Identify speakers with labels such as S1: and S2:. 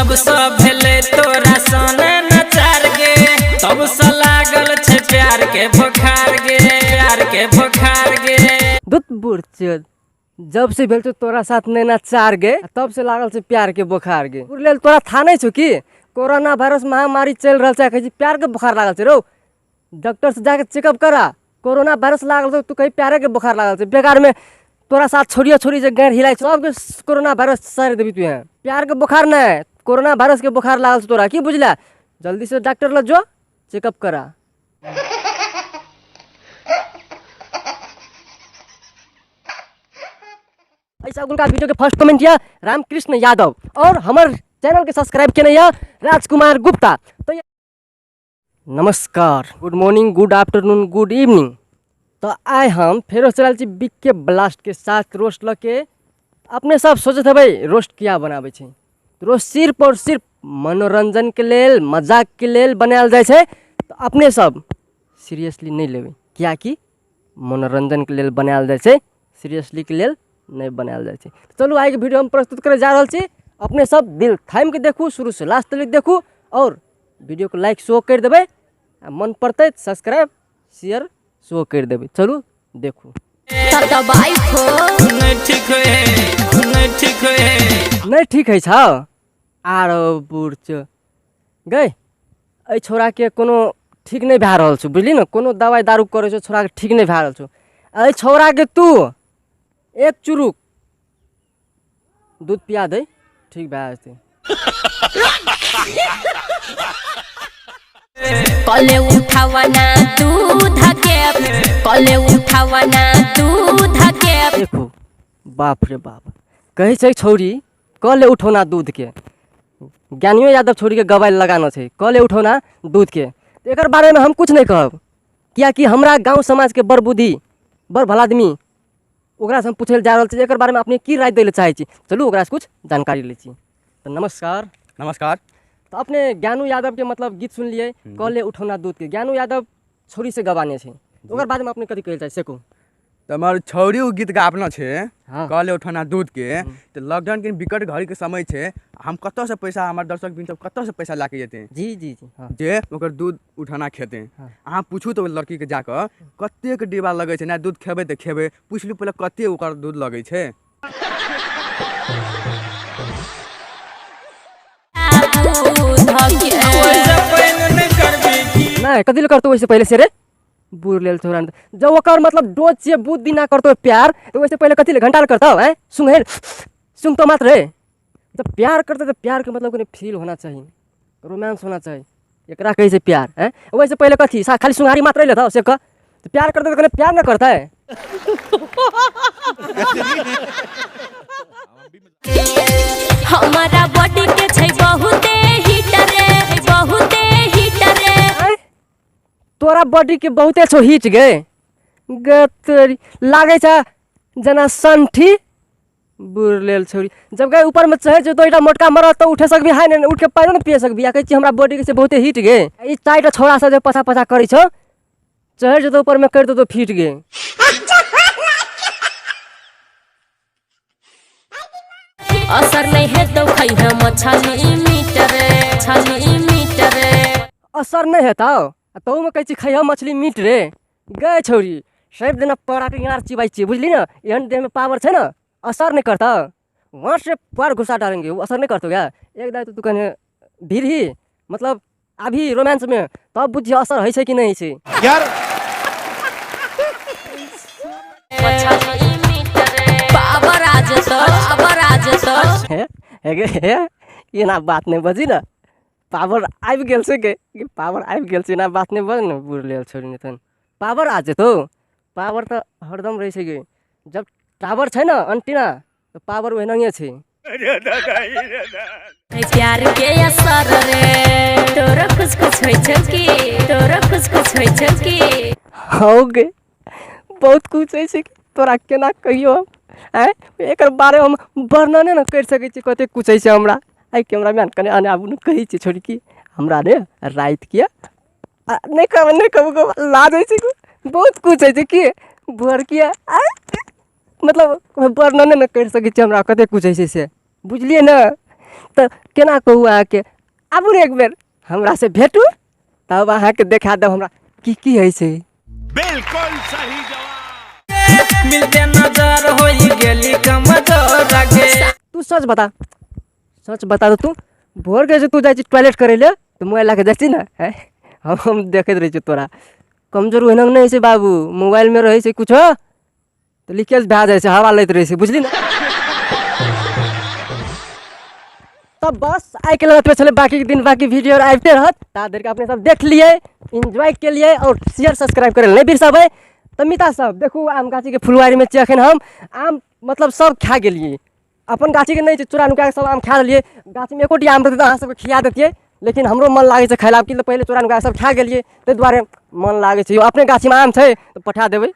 S1: जब सब भेले तोरा सोने नचार गे तब से लागल छे प्यार के बुखार गे प्यार के बुखार गे
S2: दुत बुढ़ जब से भेल छौ तोरा साथ नैना चार गे तब से लागल छे प्यार के बुखार गे लेल तोरा था नहीं छौ कि कोरोना वायरस महामारी चल रहा है कहीं प्यार के बुखार लागल छे रो डॉक्टर से जाके चेकअप करा कोरोना वायरस लागल छौ तू कहीं प्यारे के बुखार लागल छे बेकार में तोरा साथ छोड़िया छोड़ी जे गैर हिलाई सब कोरोना वायरस सर देबी तू है प्यार के बुखार न है कोरोना वायरस के बुखार लागल छे तोरा की बुझला जल्दी से डॉक्टर ल जो चेकअप करा। ऐसा उनका वीडियो के फर्स्ट कमेंट या रामकृष्ण यादव और हमारे चैनल के सब्सक्राइब किए या राजकुमार गुप्ता। तो नमस्कार, good morning, good afternoon, good evening. तो आए हम फिर चल बिग के ब्लास्ट के साथ रोस्ट लके अपने सब सोचे थे भाई रोस्ट क्या बनाबे छे रोस्ट सिर्फ और सिर्फ मनोरंजन के लेल मजाक के लेल बनायल जाए छे। तो अपने सब सीरियसली नहीं लेवे क्या कि मनोरंजन के लेल बनायल जाए छे सीरियसली के लेल नहीं बनायल जाए छे। चलू आगे वीडियो हम प्रस्तुत करे जा रहा छी अपने सब दिल थाम के देखू शुरू से लास्ट तक देखू और वीडियो को लाइक शो कर देवे मन पड़ते सब्सक्राइब शेयर शो कर देवे। चलू देखू नहीं ठीक है छा आरो बुढ़ गए ए छोरा के कोनो ठीक नहीं भै रहल छु बुझली न कोनो दवाई दारू करे छो छोरा के ठीक नहीं भै रहल छु ए छोरा के तू एक चुरुक दूध पिया दे ठीक भै जेते।
S3: कले उठावना दूध के कले उठावना दूध के
S2: देखो बाप रे बाप कहे छै छोरी कले उठौना दूध के ज्ञानियो यादव छोरी के गवाई लगाना छै कले उठौना दूध के एकर बारे में हम कुछ नहीं कहब क्या कि हमरा गांव समाज के बड़ बुद्धि बड़ भला आदमी ओकरा से हम पूछे जा रहल छी एकर बारे में अपने की राय दै ले चाहे छी। चलू ओकरा से कुछ जानकारी ले छी। तो नमस्कार।
S4: नमस्कार।
S2: तो अपने ज्ञानू यादव के मतलब गीत सुन लिए कले उठौना दूध के ज्ञानू यादव छोरी से गवाने छे ओकर बाद में अपने कथी कहल चाहे सेको
S4: तो हमार छौरी गीत गापना छे
S2: हाँ।
S4: कले उठाना दूध के तो लॉकडाउन के विकट घड़ी के समय छे हम कत से पैसा हमार दर्शक बिन सब कत से पैसा लाके जेते
S2: जी जी जी हाँ।
S4: जे ओकर दूध उठाना खेते
S2: हाँ।
S4: अहाँ पूछू तो लड़की के जाकर कते के डिब्बा लगे छे ना दूध खेबे तो खेबे पूछलू पहले कते ओकर दूध लगे छे।
S2: नहीं कथी करतो वैसे पहले से रे बुर लेल छोरा जब ओकर मतलब डोज से बुद्धि ना करतो प्यार तो वैसे पहले कथी ले घंटा ले करता है सुन है सुन तो मात्र रे जब प्यार करते तो प्यार के मतलब कोई फील होना चाहिए रोमांस होना चाहिए एकरा कहे से प्यार है वैसे पहले कथी खाली सुंगारी मात्र लेता से का तो प्यार करते तो कने प्यार ना करता है।
S3: हमारा बॉडी के छै बहुते हीटर रे बहुते हीटर रे
S2: तोरा बॉडी के बहुते छो हिच गए गतरी लागे छा जना संठी बुर लेल छोरी जब गए ऊपर में चढ़े जो तो इटा मोटका मरत तो उठे सकबी हाय ने उठ के पानी न पिए सकबी आ कहे छी हमरा बॉडी के से बहुते हिट गए ई चाइटा छोरा से जो पछा पछा करी छो चढ़े जो तो ऊपर में कर दो तो फिट गए।
S3: असर नहीं है तो खई है मछली मीटर छली मीटर
S2: असर नहीं है तो में कहे छी खैया मछली मीट रे गए छोरी सब दिन पड़ा के यार चिबाई छी बुझली ना एहन देह में पावर है ना असर नहीं करता वहाँ से पार घुसा डालेंगे वो असर नहीं करते क्या एक दाई तो तू कहने भीड़ ही मतलब अभी रोमांस में तब बुझिए असर है कि नहीं है
S4: यार
S3: पावर आज तो
S2: है ये ना बात नहीं बजी ना पावर आबि गेल से के पावर आबि गेल से ना बात नहीं बज ना बुर लेल छोरी ने तन पावर आज तो पावर तो हरदम रहे छे गे जब टावर छै ना एंटीना तो पावर वही छे।
S3: प्यार के असर रे तोरा कुछ कुछ होय छै की तोरा कुछ कुछ होय छै की
S2: हो गे बहुत कुछ है कि तोरा केना कहियो हैं एकर बारे हम वर्णन न कर सकै छी कते कुछ है हमरा आई कैमरामैन कने आने आबू न कहि छी छोड़ी की हमरा रे रात किया नहीं कहबो लाज है बहुत कुछ है कि भर किया मतलब वर्णन न कर सकै छी हमरा कते कुछ है से बुझलिए ना तो केना कहू अहाँके आबू एक बेर हमरा से भेटू तब अहाँके देखा देब हमरा की होइ छै।
S5: बिल्कुल सही जवाब।
S1: मिलते नजर होई गेली कमजोर गे।
S2: तू सच बता तो तू भोर के तू जाइ छी टॉयलेट करे ले तो मोबाइल ला के देखती ना हैं? हम देखैत रहे छी तोरा कमजोर ओहना नहीं छै बाबू, मोबाइल में रहे छै कुछ तो लीकेज भए जाइ छै, हवा लैत रहे छै बुझली ना। तब बस आइ के लगत चले बाकी के दिन बाकी वीडियो आबते रहत ता देर के अपने सब देख लिए एंजॉय के लिए और शेयर सब्सक्राइब करे नहीं बिरसाबे। तो मिता सब देखू आम गाछी के फुलवारी में एखन हम आम मतलब सब खा गेलिए, अपन गाछी के नहीं चोरा नुका के सब आम खा लिए, गाछी में एकोटी आम रहते तो अहाँ सबके खिया देतिए लेकिन हमरो मन लागे छै खाइला कि पहले चोरा नुका सब खा गेलिए ताहि दुआरे मन लागे छै। अपने गाछी में आम छै तो पठा देबै।